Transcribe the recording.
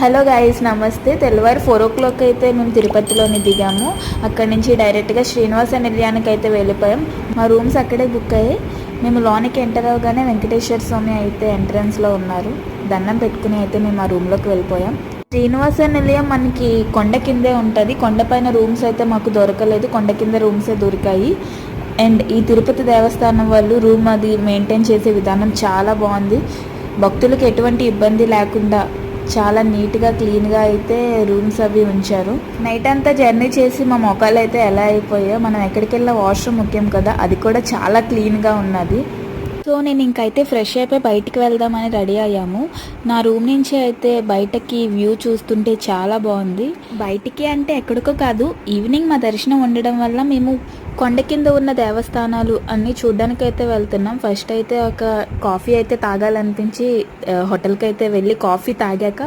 Hello guys, నమస్తే. తెల్లవారు 4 అయితే మేము తిరుపతిలోని దిగాము. అక్కడి నుంచి డైరెక్ట్గా శ్రీనివాస నిలయానికి అయితే వెళ్ళిపోయాం. మా రూమ్స్ అక్కడే బుక్ అయ్యాయి. మేము లోనికి ఎంటర్ అవగానే వెంకటేశ్వర స్వామి అయితే ఎంట్రన్స్లో ఉన్నారు. దండం పెట్టుకుని అయితే మేము ఆ రూమ్లోకి వెళ్ళిపోయాం. శ్రీనివాస నిలయం మనకి కొండ కిందే ఉంటుంది. కొండపైన రూమ్స్ అయితే మాకు దొరకలేదు, కొండ కింద రూమ్సే దొరికాయి. అండ్ ఈ తిరుపతి దేవస్థానం వాళ్ళు రూమ్ అది మెయింటైన్ చేసే విధానం చాలా బాగుంది. భక్తులకు ఎటువంటి ఇబ్బంది లేకుండా చాలా నీట్గా క్లీన్గా అయితే రూమ్స్ అవి ఉంచారు. నైట్ అంతా జర్నీ చేసి మా మొక్కలు అయితే ఎలా అయిపోయాయో, మనం ఎక్కడికి వెళ్ళిన వాష్రూమ్ ముఖ్యం కదా, అది కూడా చాలా క్లీన్గా ఉన్నది. సో నేను ఇంకైతే ఫ్రెష్ అయిపోయి బయటికి వెళ్దామని రెడీ అయ్యాము. నా రూమ్ నుంచి అయితే బయటకి వ్యూ చూస్తుంటే చాలా బాగుంది. బయటికి అంటే ఎక్కడికో కాదు, ఈవినింగ్ మా దర్శనం ఉండడం వల్ల మేము కొండ కింద ఉన్న దేవస్థానాలు అన్నీ చూడడానికి అయితే వెళ్తున్నాం. ఫస్ట్ అయితే ఒక కాఫీ అయితే తాగాలనిపించి హోటల్కి అయితే వెళ్ళి కాఫీ తాగాక